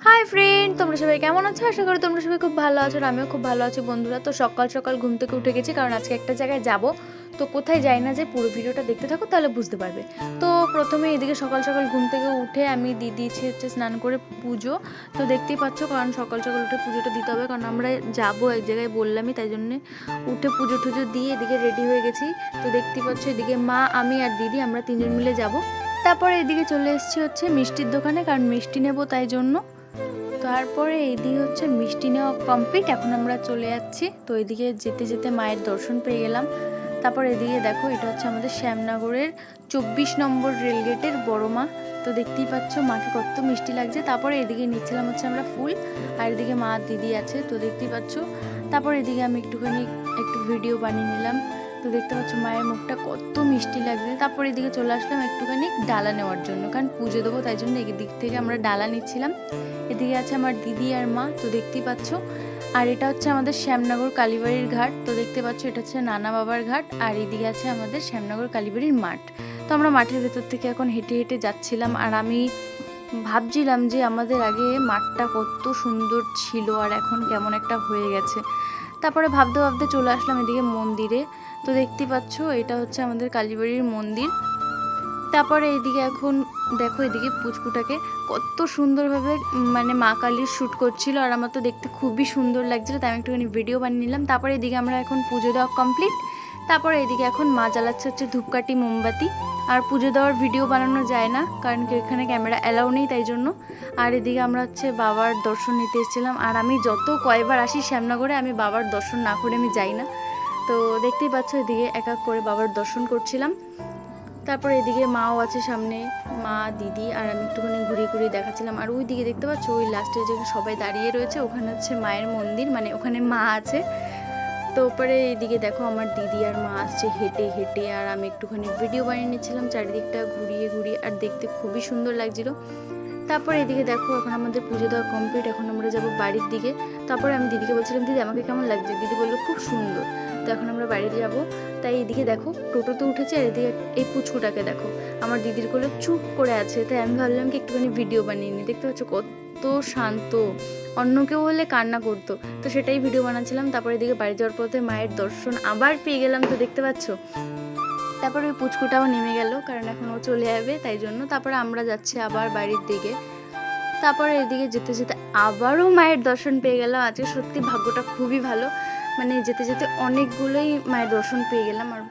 Hi friend, তোমরা সবাই কেমন আছো? আশা করি তোমরা সবাই খুব ভালো আছো আর আমিও খুব ভালো আছি বন্ধুরা। তো সকাল সকাল ঘুম থেকে উঠে গেছি, কারণ আজকে একটা জায়গায় যাব। তো কোথায় যাই না যে পুরো ভিডিওটা দেখতে থাকো, তাহলে বুঝতে পারবে। তো প্রথমে এদিকে সকাল সকাল ঘুম থেকে উঠে আমি দিয়েছি হচ্ছে স্নান করে পুজো। তো দেখতেই পাচ্ছ, কারণ সকাল সকাল উঠে পুজোটা দিতে হবে, কারণ আমরা যাবো এক জায়গায় বললামই, তাই জন্যে উঠে পুজো টুজো দিয়ে এদিকে রেডি হয়ে গেছি। তো দেখতেই পাচ্ছ এদিকে মা, আমি আর দিদি, আমরা তিনজন মিলে যাব। তারপরে এদিকে চলে এসেছি হচ্ছে মিষ্টির দোকানে, কারণ মিষ্টি নেবো তাই জন্য। তারপরে এইদিকে হচ্ছে মিষ্টি নেওয়া কমপ্লিট, এখন আমরা চলে যাচ্ছি। তো এদিকে যেতে যেতে মায়ের দর্শন পেয়ে গেলাম। তারপর এদিকে দেখো, এটা হচ্ছে আমাদের শ্যামনগরের 24 নম্বর রেলগেটের বড় মা। তো দেখতেই পাচ্ছ মাকে কত মিষ্টি লাগছে। তারপরে এদিকে নিচ্ছিলাম হচ্ছে আমরা ফুল, আর এদিকে মা দিদি আছে, তো দেখতেই পাচ্ছ। তারপর এদিকে আমি একটু ভিডিও বানিয়ে নিলাম। তো দেখতে পাচ্ছ মায়ের মুখটা কত মিষ্টি লাগছে। তারপর এদিকে চলে আসলাম একটুখানি ডালা নেওয়ার জন্য, কারণ পুজো দেবো, তাই জন্য এদিক থেকে আমরা ডালা নিচ্ছিলাম। এদিকে আছে আমার দিদি আর মা, তো দেখতেই পাচ্ছ। আর এটা হচ্ছে আমাদের শ্যামনগর কালীবাড়ির ঘাট, তো দেখতে পাচ্ছ এটা হচ্ছে নানা বাবার ঘাট। আর এদিকে আছে আমাদের শ্যামনগর কালীবাড়ির মাঠ। তো আমরা মাঠের ভেতর থেকে এখন হেঁটে হেঁটে যাচ্ছিলাম, আর আমি ভাবছিলাম যে আমাদের আগে মাঠটা কত সুন্দর ছিল আর এখন কেমন একটা হয়ে গেছে। তারপরে ভাবতে ভাবতে চলে আসলাম এদিকে মন্দিরে। তো দেখতেই পাচ্ছ এটা হচ্ছে আমাদের কালীবাড়ির মন্দির। তারপরে এইদিকে এখন দেখো, এদিকে পুচকুটাকে কত সুন্দরভাবে মানে মা কালীর শ্যুট করছিল, আর আমার তো দেখতে খুবই সুন্দর লাগছিল, তাই আমি একটুখানি ভিডিও বানিয়ে নিলাম। তারপরে এদিকে আমরা এখন পুজো দেওয়া কমপ্লিট। তারপরে এদিকে এখন মা জ্বালাচ্ছে হচ্ছে ধূপকাঠি মোমবাতি। আর পুজো দেওয়ার ভিডিও বানানো যায় না, কারণ কি এখানে ক্যামেরা অ্যালাউ নেই, তাই জন্য। আর এদিকে আমরা হচ্ছে বাবার দর্শন নিতে এসেছিলাম, আর আমি যত কয়বার আসি শ্যামনগরে, আমি বাবার দর্শন না করে আমি যাই না। তো দেখতেই পাচ্ছ এদিকে এক এক করে বাবার দর্শন করছিলাম। তারপরে এদিকে মাও আছে সামনে, মা দিদি আর আমি একটুখানি ঘুরিয়ে ঘুরিয়ে দেখাচ্ছিলাম। আর ওই দিকে দেখতে পাচ্ছ, ওই লাস্টে যেখানে সবাই দাঁড়িয়ে রয়েছে, ওখানে হচ্ছে মায়ের মন্দির, মানে ওখানে মা আছে। তো ওপরে এইদিকে দেখো আমার দিদি আর মা আসছে হেঁটে হেঁটে, আর আমি একটুখানি ভিডিও বানিয়ে নিচ্ছিলাম চারিদিকটা ঘুরিয়ে ঘুরিয়ে, আর দেখতে খুবই সুন্দর লাগছিল। তারপর এদিকে দেখো, এখন আমাদের পুজো দেওয়া কমপ্লিট, এখন আমরা যাব বাড়ির দিকে। তারপরে আমি দিদিকে বলছিলাম, দিদি আমাকে কেমন লাগছে? দিদি বললো খুব সুন্দর। তো এখন আমরা বাড়িতে যাব। তাই এদিকে দেখো টোটোতে উঠেছে, আর এদিকে এই পুচকুটাকে দেখো আমার দিদির কোলে চুপ করে আছে। তাই আমি ভাবলাম কি একটুখানি ভিডিও বানিয়ে নিই। দেখতে পাচ্ছ কত শান্ত, অন্য কেউ হলে কান্না করতো। তো সেটাই ভিডিও বানাচ্ছিলাম। তারপরে এদিকে বাড়ি যাওয়ার পথে মায়ের দর্শন আবার পেয়ে গেলাম, তো দেখতে পাচ্ছ। তারপরে ওই পুচকুটাও নেমে গেল, কারণ এখন ও চলে যাবে, তাই জন্য। তারপরে আমরা যাচ্ছি আবার বাড়ির দিকে। তারপরে এদিকে যেতে যেতে আবারও মায়ের দর্শন পেয়ে গেলাম। আজকে সত্যি ভাগ্যটা খুবই ভালো, মানে যেতে যেতে অনেকগুলোই মায়ের দর্শন পেয়ে গেলাম। আর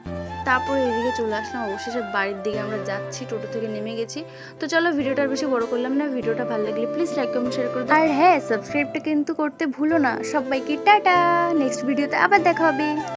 তারপরে এদিকে চলে আসলাম, অবশেষে বাড়ির দিকে আমরা যাচ্ছি, টোটো থেকে নেমে গেছি। তো চলো, ভিডিওটা আর বেশি বড় করলাম না। ভিডিওটা ভালো লাগলে প্লিজ লাইক কমেন্ট শেয়ার করে দাও, আর হ্যাঁ, সাবস্ক্রাইবটা কিন্তু করতে ভুলো না। সবাইকে টাটা, নেক্সট ভিডিওতে আবার দেখা হবে।